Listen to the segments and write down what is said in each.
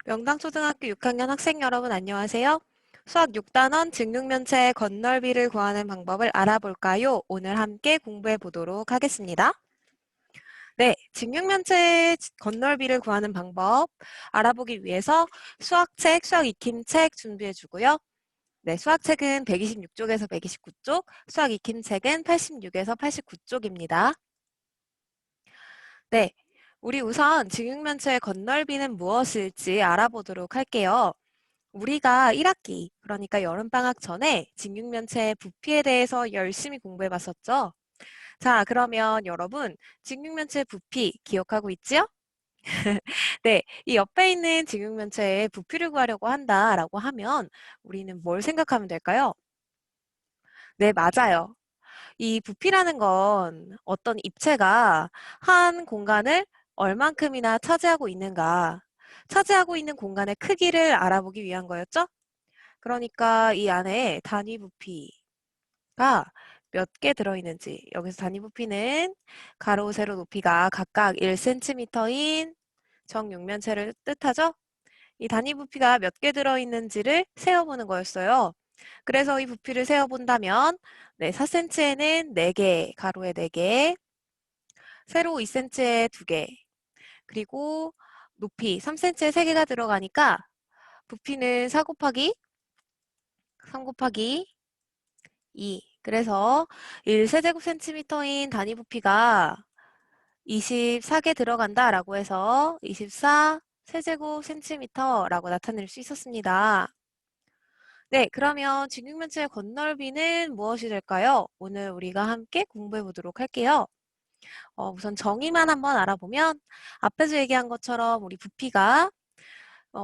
명당초등학교 6학년 학생 여러분 안녕하세요. 수학 6단원 직육면체의 건널비를 구하는 방법을 알아볼까요? 오늘 함께 공부해 보도록 하겠습니다. 네, 직육면체의 건널비를 구하는 방법 알아보기 위해서 수학책, 수학 익힘책 준비해 주고요. 네, 수학책은 126쪽에서 129쪽, 수학 익힘책은 86에서 89쪽입니다. 네, 우리 우선 직육면체의 건널비는 무엇일지 알아보도록 할게요. 우리가 1학기, 그러니까 여름방학 전에 직육면체의 부피에 대해서 열심히 공부해 봤었죠? 자, 그러면 여러분, 직육면체 부피 기억하고 있지요? 네, 이 옆에 있는 직육면체의 부피를 구하려고 한다라고 하면 우리는 뭘 생각하면 될까요? 네, 맞아요. 이 부피라는 건 어떤 입체가 한 공간을 얼만큼이나 차지하고 있는가, 차지하고 있는 공간의 크기를 알아보기 위한 거였죠? 그러니까 이 안에 단위 부피가 몇 개 들어있는지, 여기서 단위 부피는 가로, 세로 높이가 각각 1cm인 정육면체를 뜻하죠? 이 단위 부피가 몇 개 들어있는지를 세어보는 거였어요. 그래서 이 부피를 세어본다면 네, 4cm에는 4개, 가로에 4개, 세로 2cm에 2개, 그리고 높이 3cm에 3개가 들어가니까 부피는 4 곱하기 3 곱하기 2. 그래서 1세제곱센티미터인 단위 부피가 24개 들어간다라고 해서 24 세제곱센티미터라고 나타낼 수 있었습니다. 네, 그러면 직육면체의 건널비는 무엇이 될까요? 오늘 우리가 함께 공부해 보도록 할게요. 우선 정의만 한번 알아보면 앞에서 얘기한 것처럼 우리 부피가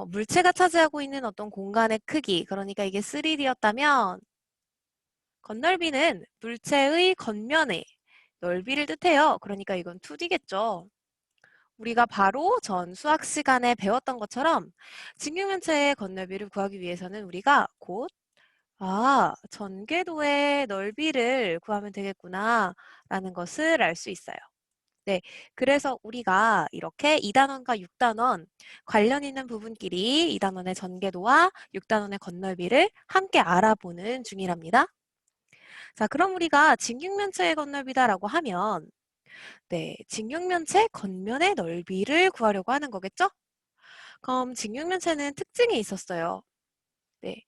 물체가 차지하고 있는 어떤 공간의 크기, 그러니까 이게 3D였다면 건널비는 물체의 겉면의 넓이를 뜻해요. 그러니까 이건 2D겠죠. 우리가 바로 전 수학 시간에 배웠던 것처럼 직육면체의 건널비를 구하기 위해서는 우리가 곧 전궤도의 넓이를 구하면 되겠구나 라는 것을 알 수 있어요. 네, 그래서 우리가 이렇게 2단원과 6단원 관련 있는 부분끼리 2단원의 전궤도와 6단원의 건널비를 함께 알아보는 중이랍니다. 자, 그럼 우리가 직육면체의 건널비다라고 하면 네, 직육면체 겉면의 넓이를 구하려고 하는 거겠죠? 그럼 직육면체는 특징이 있었어요. 네,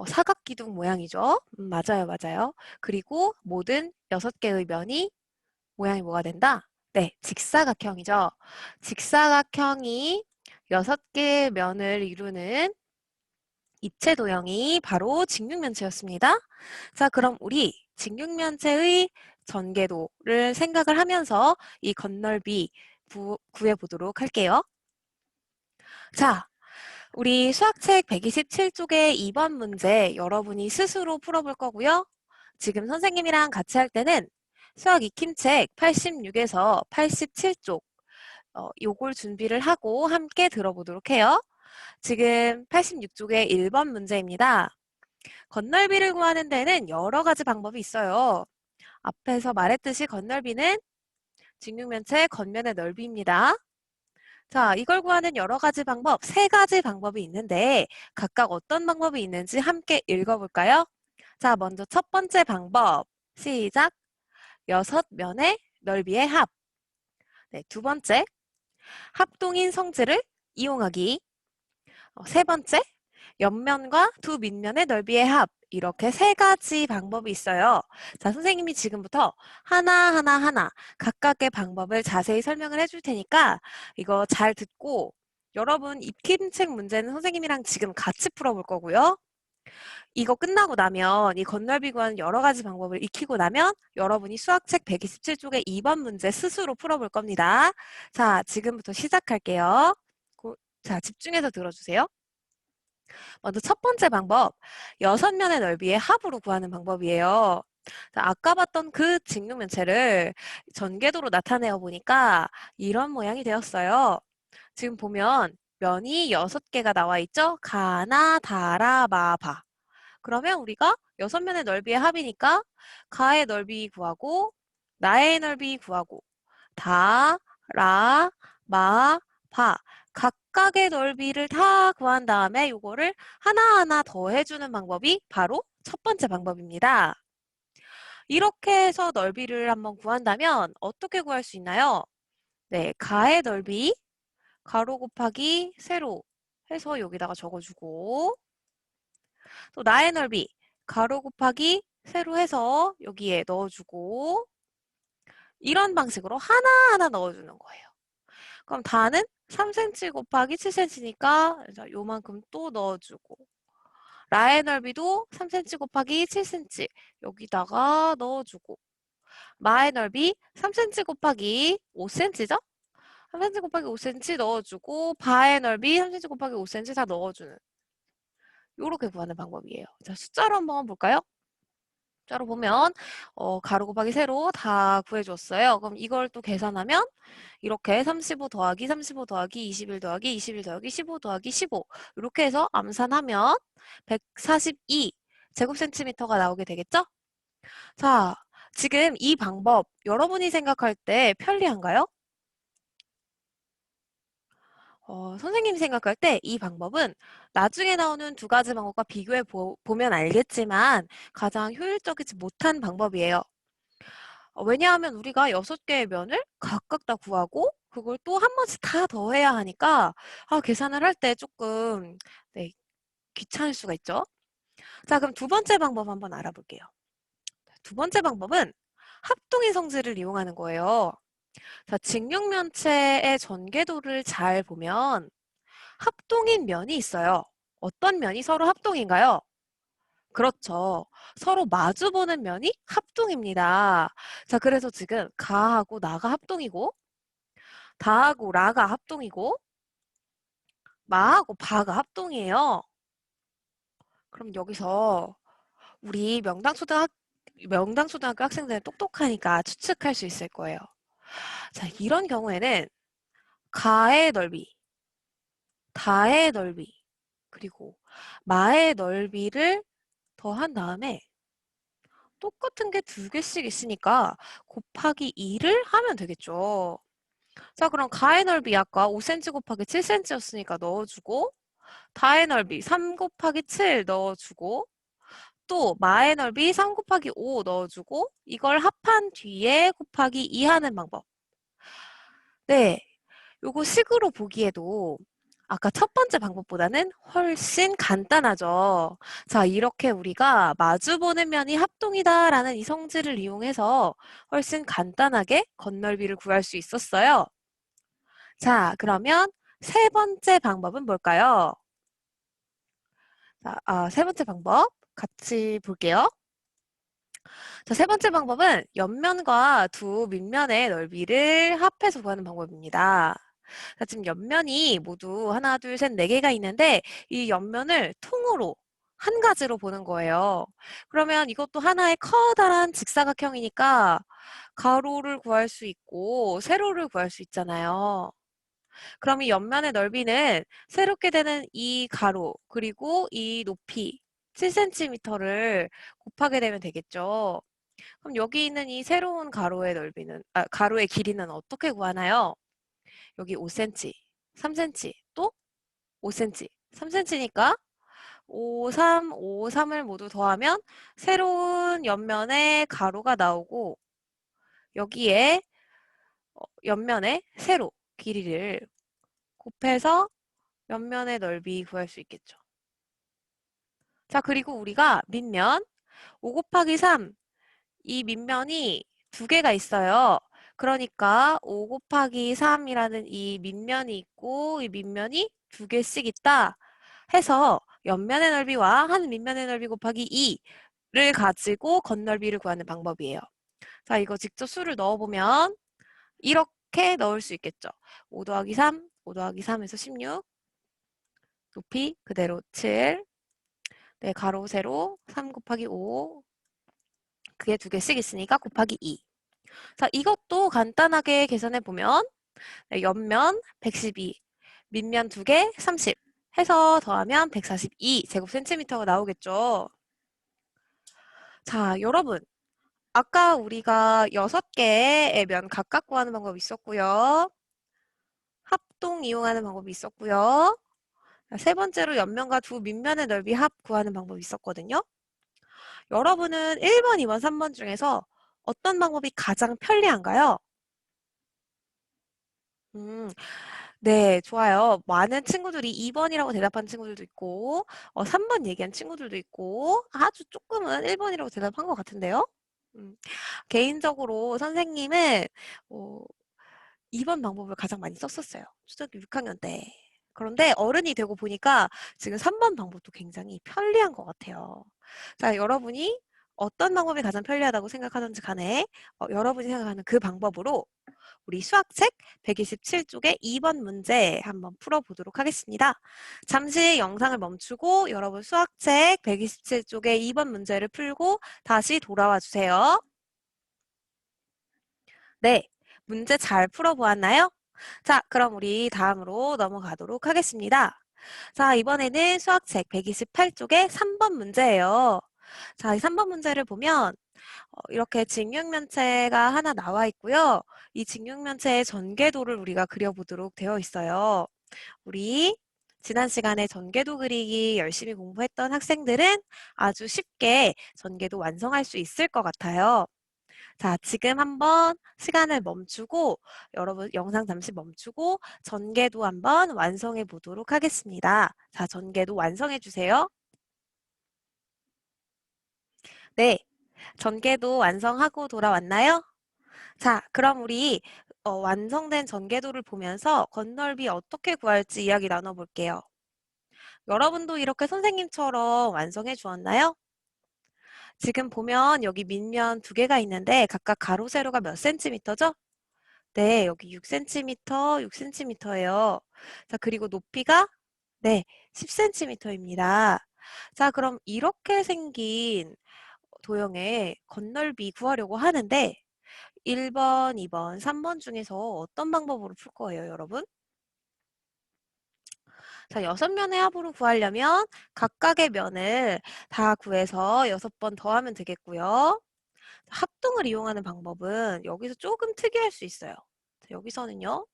사각기둥 모양이죠. 맞아요, 맞아요. 그리고 모든 6개의 면이 모양이 뭐가 된다? 네, 직사각형이죠. 직사각형이 6개의 면을 이루는 입체 도형이 바로 직육면체였습니다. 자, 그럼 우리 직육면체의 전개도를 생각을 하면서 이 건널비 구해보도록 할게요. 자, 우리 수학책 127쪽의 2번 문제 여러분이 스스로 풀어볼 거고요. 지금 선생님이랑 같이 할 때는 수학 익힘책 86에서 87쪽 요걸 준비를 하고 함께 들어보도록 해요. 지금 86쪽의 1번 문제입니다. 건널비를 구하는 데는 여러 가지 방법이 있어요. 앞에서 말했듯이 건널비는 직육면체 겉면의 넓이입니다. 자, 이걸 구하는 여러 가지 방법, 세 가지 방법이 있는데 각각 어떤 방법이 있는지 함께 읽어볼까요? 자, 먼저 첫 번째 방법, 시작! 6면의 넓이의 합. 네, 두 번째, 합동인 성질을 이용하기. 세 번째, 옆면과 두 밑면의 넓이의 합. 이렇게 세 가지 방법이 있어요. 자, 선생님이 지금부터 하나 각각의 방법을 자세히 설명을 해줄 테니까 이거 잘 듣고 여러분 입힘책 문제는 선생님이랑 지금 같이 풀어볼 거고요. 이거 끝나고 나면 이 건널비 구하는 여러 가지 방법을 익히고 나면 여러분이 수학책 127쪽의 2번 문제 스스로 풀어볼 겁니다. 자, 지금부터 시작할게요. 자, 집중해서 들어주세요. 먼저 첫 번째 방법, 6면의 넓이의 합으로 구하는 방법이에요. 자, 아까 봤던 그 직육면체를 전궤도로 나타내어 보니까 이런 모양이 되었어요. 지금 보면 면이 6개가 나와 있죠? 가나, 다라, 마, 바. 그러면 우리가 6면의 넓이의 합이니까 가의 넓이 구하고 나의 넓이 구하고 다, 라, 마, 곱하 각각의 넓이를 다 구한 다음에 요거를 하나하나 더해주는 방법이 바로 첫 번째 방법입니다. 이렇게 해서 넓이를 한번 구한다면 어떻게 구할 수 있나요? 네, 가의 넓이 가로 곱하기 세로 해서 여기다가 적어주고 또 나의 넓이 가로 곱하기 세로 해서 여기에 넣어주고 이런 방식으로 하나하나 넣어주는 거예요. 그럼 다는 3cm 곱하기 7cm니까 요만큼 또 넣어주고 라의 넓이도 3cm 곱하기 7cm 여기다가 넣어주고 마의 넓이 3cm 곱하기 5cm죠? 3cm 곱하기 5cm 넣어주고 바의 넓이 3cm 곱하기 5cm 다 넣어주는 요렇게 구하는 방법이에요. 자, 숫자로 한번 볼까요? 숫자로 보면 가로 곱하기 세로 다 구해줬어요. 그럼 이걸 또 계산하면 이렇게 35 더하기 35 더하기 21 더하기 21 더하기 15 더하기 15 이렇게 해서 암산하면 142 제곱센티미터가 나오게 되겠죠? 자, 지금 이 방법 여러분이 생각할 때 편리한가요? 선생님이 생각할 때 이 방법은 나중에 나오는 두 가지 방법과 비교해 보면 알겠지만 가장 효율적이지 못한 방법이에요. 왜냐하면 우리가 6개의 면을 각각 다 구하고 그걸 또 한 번씩 다 더해야 하니까 계산을 할 때 조금 네, 귀찮을 수가 있죠. 자, 그럼 두 번째 방법 한번 알아볼게요. 두 번째 방법은 합동의 성질을 이용하는 거예요. 자, 직육면체의 전개도를 잘 보면 합동인 면이 있어요. 어떤 면이 서로 합동인가요? 그렇죠. 서로 마주보는 면이 합동입니다. 자, 그래서 지금 가하고 나가 합동이고 다하고 라가 합동이고 마하고 바가 합동이에요. 그럼 여기서 우리 명당초등학교 학생들은 똑똑하니까 추측할 수 있을 거예요. 자, 이런 경우에는 가의 넓이, 다의 넓이, 그리고 마의 넓이를 더한 다음에 똑같은 게 두 개씩 있으니까 곱하기 2를 하면 되겠죠. 자, 그럼 가의 넓이 아까 5cm 곱하기 7cm였으니까 넣어주고 다의 넓이 3 곱하기 7 넣어주고 또 마의 넓이 3 곱하기 5 넣어주고 이걸 합한 뒤에 곱하기 2 하는 방법. 네, 요거 식으로 보기에도 아까 첫 번째 방법보다는 훨씬 간단하죠. 자, 이렇게 우리가 마주보는 면이 합동이다라는 이 성질을 이용해서 훨씬 간단하게 건널비를 구할 수 있었어요. 자, 그러면 세 번째 방법은 뭘까요? 자, 세 번째 방법 같이 볼게요. 자, 세 번째 방법은 옆면과 두 밑면의 넓이를 합해서 구하는 방법입니다. 자, 지금 옆면이 모두 하나, 둘, 셋, 네 개가 있는데 이 옆면을 통으로 한 가지로 보는 거예요. 그러면 이것도 하나의 커다란 직사각형이니까 가로를 구할 수 있고 세로를 구할 수 있잖아요. 그럼 이 옆면의 넓이는 새롭게 되는 이 가로 그리고 이 높이 7cm를 곱하게 되면 되겠죠. 그럼 여기 있는 이 새로운 가로의 넓이는 가로의 길이는 어떻게 구하나요? 여기 5cm, 3cm, 또 5cm, 3cm니까 5, 3, 5, 3을 모두 더하면 새로운 옆면의 가로가 나오고 여기에 옆면의 세로 길이를 곱해서 옆면의 넓이 구할 수 있겠죠. 자, 그리고 우리가 밑면 5 곱하기 3, 이 밑면이 두 개가 있어요. 그러니까 5 곱하기 3이라는 이 밑면이 있고 이 밑면이 두 개씩 있다 해서 옆면의 넓이와 한 밑면의 넓이 곱하기 2를 가지고 겉넓이를 구하는 방법이에요. 자, 이거 직접 수를 넣어보면 이렇게 넣을 수 있겠죠. 5 더하기 3, 5 더하기 3에서 16, 높이 그대로 7, 네, 가로, 세로 3 곱하기 5, 그게 두 개씩 있으니까 곱하기 2. 자, 이것도 간단하게 계산해 보면 네, 옆면 112, 밑면 2개 30 해서 더하면 142 제곱센티미터가 나오겠죠. 자, 여러분. 아까 우리가 6개의 면 각각 구하는 방법이 있었고요. 합동 이용하는 방법이 있었고요. 세 번째로 옆면과 두 밑면의 넓이 합 구하는 방법이 있었거든요. 여러분은 1번, 2번, 3번 중에서 어떤 방법이 가장 편리한가요? 음, 네, 좋아요. 많은 친구들이 2번이라고 대답한 친구들도 있고, 3번 얘기한 친구들도 있고, 아주 조금은 1번이라고 대답한 것 같은데요? 음, 개인적으로 선생님은, 어, 2번 방법을 가장 많이 썼었어요. 초등학교 6학년 때. 그런데 어른이 되고 보니까 지금 3번 방법도 굉장히 편리한 것 같아요. 자, 여러분이 어떤 방법이 가장 편리하다고 생각하는지 간에 여러분이 생각하는 그 방법으로 우리 수학책 127쪽의 2번 문제 한번 풀어보도록 하겠습니다. 잠시 영상을 멈추고 여러분 수학책 127쪽의 2번 문제를 풀고 다시 돌아와 주세요. 네, 문제 잘 풀어보았나요? 자, 그럼 우리 다음으로 넘어가도록 하겠습니다. 자, 이번에는 수학책 128쪽의 3번 문제예요. 자, 이 3번 문제를 보면 이렇게 직육면체가 하나 나와 있고요. 이 직육면체의 전개도를 우리가 그려보도록 되어 있어요. 우리 지난 시간에 전개도 그리기 열심히 공부했던 학생들은 아주 쉽게 전개도 완성할 수 있을 것 같아요. 자, 지금 한번 시간을 멈추고 여러분 영상 잠시 멈추고 전개도 한번 완성해 보도록 하겠습니다. 자, 전개도 완성해 주세요. 네, 전개도 완성하고 돌아왔나요? 자, 그럼 우리 완성된 전개도를 보면서 건널비 어떻게 구할지 이야기 나눠볼게요. 여러분도 이렇게 선생님처럼 완성해 주었나요? 지금 보면 여기 밑면 두 개가 있는데 각각 가로 세로가 몇 센티미터죠? 네, 여기 6cm, 6cm예요. 자, 그리고 높이가 네, 10cm입니다. 자, 그럼 이렇게 생긴 도형의 건널비 구하려고 하는데 1번, 2번, 3번 중에서 어떤 방법으로 풀 거예요, 여러분? 자, 6면의 합으로 구하려면 각각의 면을 다 구해서 6번 더하면 되겠고요. 합동을 이용하는 방법은 여기서 조금 특이할 수 있어요. 자, 여기서는요.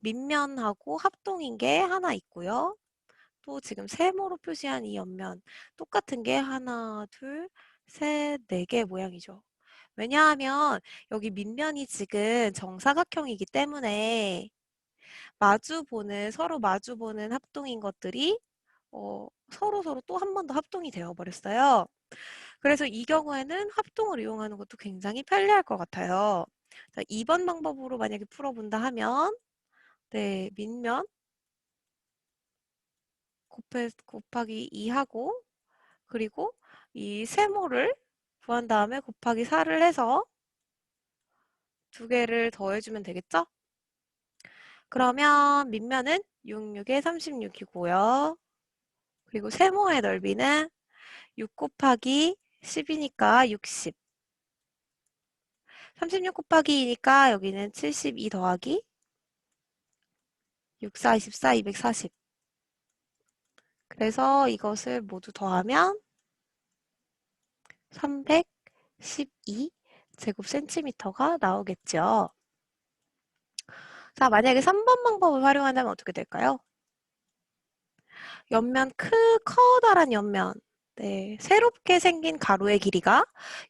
밑면하고 합동인 게 하나 있고요. 또 지금 세모로 표시한 이 옆면 똑같은 게 하나, 둘, 셋, 네 개 모양이죠. 왜냐하면 여기 밑면이 지금 정사각형이기 때문에 서로 마주보는 합동인 것들이 서로 또 한 번 더 합동이 되어 버렸어요. 그래서 이 경우에는 합동을 이용하는 것도 굉장히 편리할 것 같아요. 자, 2번 방법으로 만약에 풀어본다 하면 네, 밑면 곱하기 2 하고 그리고 이 세모를 구한 다음에 곱하기 4를 해서 두 개를 더해주면 되겠죠? 그러면 밑면은 66에 36이고요. 그리고 세모의 넓이는 6 곱하기 10이니까 60. 36 곱하기 2니까 여기는 72 더하기 6, 4, 24, 240. 그래서 이것을 모두 더하면 312 제곱센티미터가 나오겠죠. 자, 만약에 3번 방법을 활용한다면 어떻게 될까요? 옆면 커다란 옆면. 네, 새롭게 생긴 가로의 길이가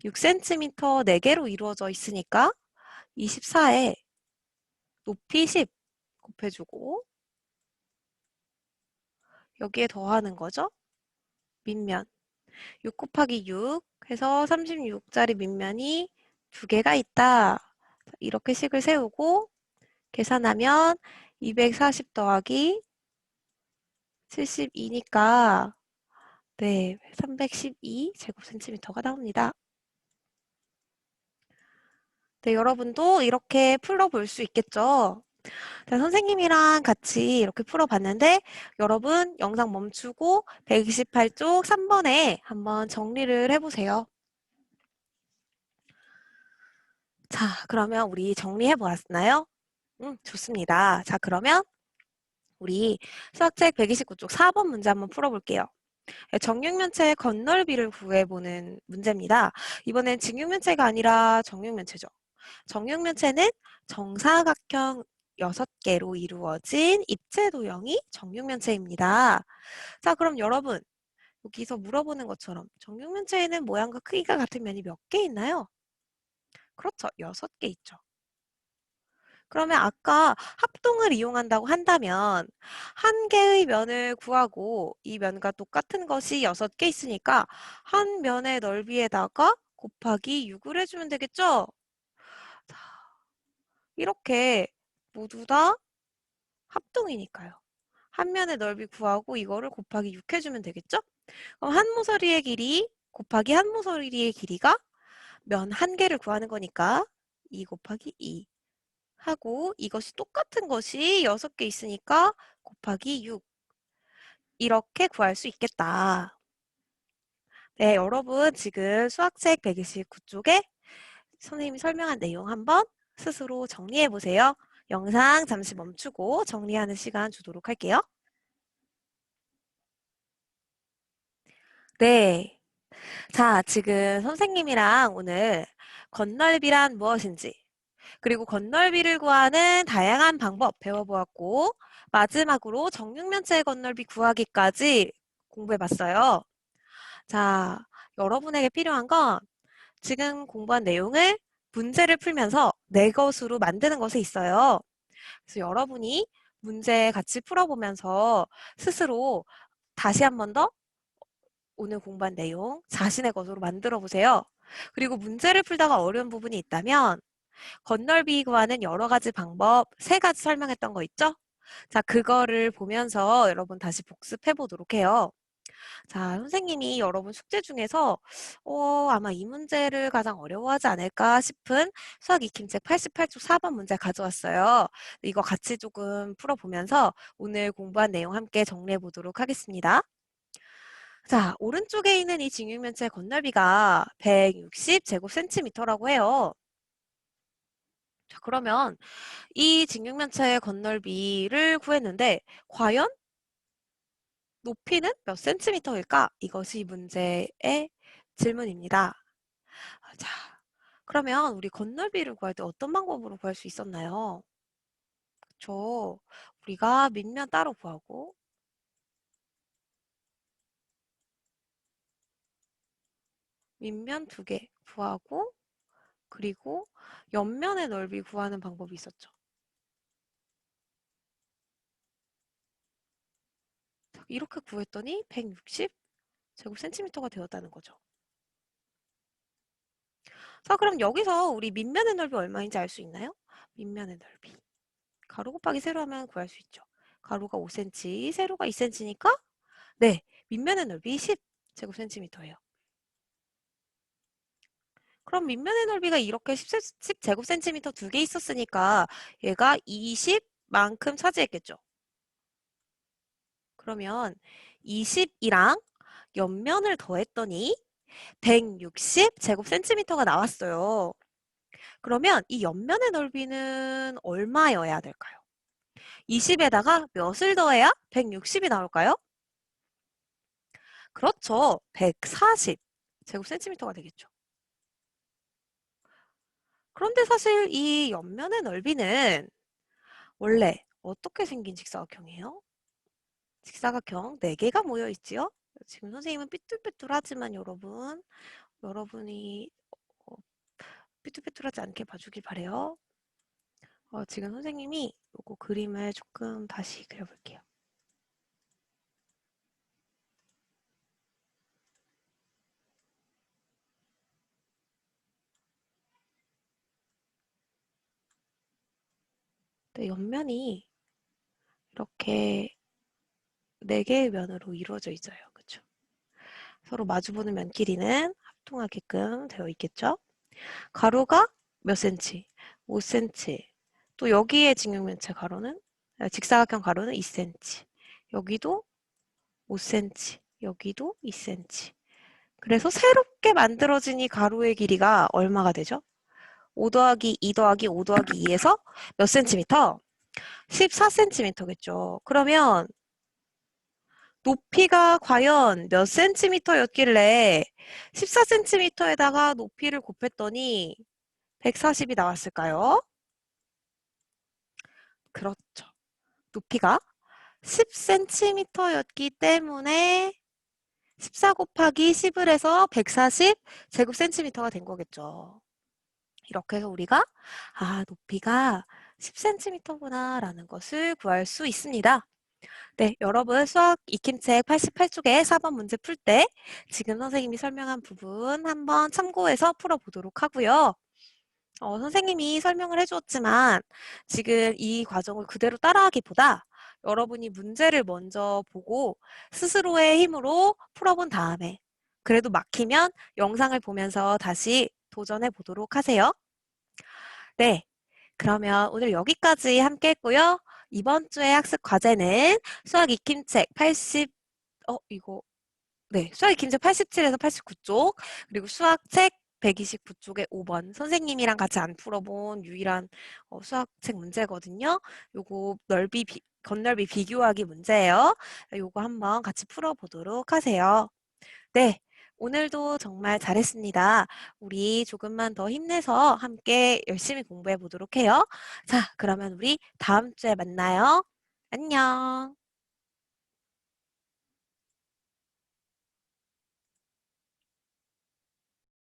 6cm 4개로 이루어져 있으니까 24에 높이 10 곱해주고 여기에 더하는 거죠. 밑면 6 곱하기 6 해서 36짜리 밑면이 두 개가 있다. 이렇게 식을 세우고 계산하면 240 더하기 72니까 네, 312 제곱센티미터가 나옵니다. 네, 여러분도 이렇게 풀어볼 수 있겠죠? 자, 선생님이랑 같이 이렇게 풀어봤는데 여러분 영상 멈추고 128쪽 3번에 한번 정리를 해보세요. 자, 그러면 우리 정리해 보았나요? 좋습니다. 자, 그러면 우리 수학책 129쪽 4번 문제 한번 풀어볼게요. 정육면체의 건널비를 구해보는 문제입니다. 이번엔 직육면체가 아니라 정육면체죠. 정육면체는 정사각형 6개로 이루어진 입체 도형이 정육면체입니다. 자, 그럼 여러분, 여기서 물어보는 것처럼 정육면체에는 모양과 크기가 같은 면이 몇 개 있나요? 그렇죠. 6개 있죠. 그러면 아까 합동을 이용한다고 한다면 한 개의 면을 구하고 이 면과 똑같은 것이 6개 있으니까 한 면의 넓이에다가 곱하기 6을 해주면 되겠죠? 자, 이렇게 모두 다 합동이니까요. 한 면의 넓이 구하고 이거를 곱하기 6 해주면 되겠죠? 그럼 한 모서리의 길이 곱하기 한 모서리의 길이가 면 한 개를 구하는 거니까 2 곱하기 2 하고 이것이 똑같은 것이 6개 있으니까 곱하기 6 이렇게 구할 수 있겠다. 네, 여러분 지금 수학책 129쪽에 선생님이 설명한 내용 한번 스스로 정리해 보세요. 영상 잠시 멈추고 정리하는 시간 주도록 할게요. 네. 자, 지금 선생님이랑 오늘 건널비란 무엇인지, 그리고 건널비를 구하는 다양한 방법 배워보았고, 마지막으로 정육면체 건널비 구하기까지 공부해봤어요. 자, 여러분에게 필요한 건 지금 공부한 내용을 문제를 풀면서 내 것으로 만드는 것에 있어요. 그래서 여러분이 문제 같이 풀어보면서 스스로 다시 한 번 더 오늘 공부한 내용 자신의 것으로 만들어 보세요. 그리고 문제를 풀다가 어려운 부분이 있다면 건널비 구하는 여러 가지 방법 3가지 설명했던 거 있죠? 자, 그거를 보면서 여러분 다시 복습해 보도록 해요. 자, 선생님이 여러분 숙제 중에서 아마 이 문제를 가장 어려워하지 않을까 싶은 수학 익힘책 88쪽 4번 문제 가져왔어요. 이거 같이 조금 풀어보면서 오늘 공부한 내용 함께 정리해 보도록 하겠습니다. 자, 오른쪽에 있는 이 직육면체 건널비가 160제곱센티미터라고 해요. 자, 그러면 이 직육면체의 건널비를 구했는데 과연 높이는 몇 센티미터일까? 이것이 문제의 질문입니다. 자, 그러면 우리 건널비를 구할 때 어떤 방법으로 구할 수 있었나요? 그쵸? 우리가 밑면 따로 구하고 밑면 2개 구하고 그리고 옆면의 넓이 구하는 방법이 있었죠. 이렇게 구했더니 160제곱센티미터가 되었다는 거죠. 자, 그럼 여기서 우리 밑면의 넓이 얼마인지 알 수 있나요? 밑면의 넓이. 가로 곱하기 세로 하면 구할 수 있죠. 가로가 5cm, 세로가 2cm니까 네, 밑면의 넓이 10제곱센티미터예요. 그럼 밑면의 넓이가 이렇게 10제곱센티미터 2개 있었으니까 얘가 20만큼 차지했겠죠. 그러면 20이랑 옆면을 더했더니 160제곱센티미터가 나왔어요. 그러면 이 옆면의 넓이는 얼마여야 될까요? 20에다가 몇을 더해야 160이 나올까요? 그렇죠. 140제곱센티미터가 되겠죠. 그런데 사실 이 옆면의 넓이는 원래 어떻게 생긴 직사각형이에요? 직사각형 4개가 모여 있지요? 지금 선생님은 삐뚤빼뚤하지만 여러분이 어, 삐뚤빼뚤하지 않게 봐주길 바래요. 지금 선생님이 요거 그림을 조금 다시 그려볼게요. 네, 옆면이 이렇게 4개의 면으로 이루어져 있어요. 그쵸? 서로 마주보는 면 길이는 합동하게끔 되어 있겠죠? 가로가 몇 cm? 5cm. 또 여기에 직육면체 가로는 직사각형 가로는 2cm. 여기도 5cm. 여기도 2cm. 그래서 새롭게 만들어진 이 가로의 길이가 얼마가 되죠? 5 더하기 2 더하기 5 더하기 2에서 몇 센티미터? 14cm겠죠. 그러면 높이가 과연 몇 센티미터였길래 14cm에다가 높이를 곱했더니 140이 나왔을까요? 그렇죠. 높이가 10cm였기 때문에 14 곱하기 10을 해서 140 제곱센티미터가 된 거겠죠. 이렇게 해서 우리가 높이가 10cm구나 라는 것을 구할 수 있습니다. 네, 여러분 수학 익힘책 88쪽에 4번 문제 풀 때 지금 선생님이 설명한 부분 한번 참고해서 풀어보도록 하고요. 선생님이 설명을 해주었지만 지금 이 과정을 그대로 따라하기보다 여러분이 문제를 먼저 보고 스스로의 힘으로 풀어본 다음에 그래도 막히면 영상을 보면서 다시 도전해 보도록 하세요. 네, 그러면 오늘 여기까지 함께 했고요. 이번 주의 학습 과제는 수학 익힘책 80, 수학 익힘책 87에서 89쪽, 그리고 수학책 129쪽에 5번 선생님이랑 같이 안 풀어본 유일한 수학책 문제거든요. 요거 겉넓이 비교하기 문제예요. 요거 한번 같이 풀어보도록 하세요. 네, 오늘도 정말 잘했습니다. 우리 조금만 더 힘내서 함께 열심히 공부해 보도록 해요. 자, 그러면 우리 다음 주에 만나요. 안녕.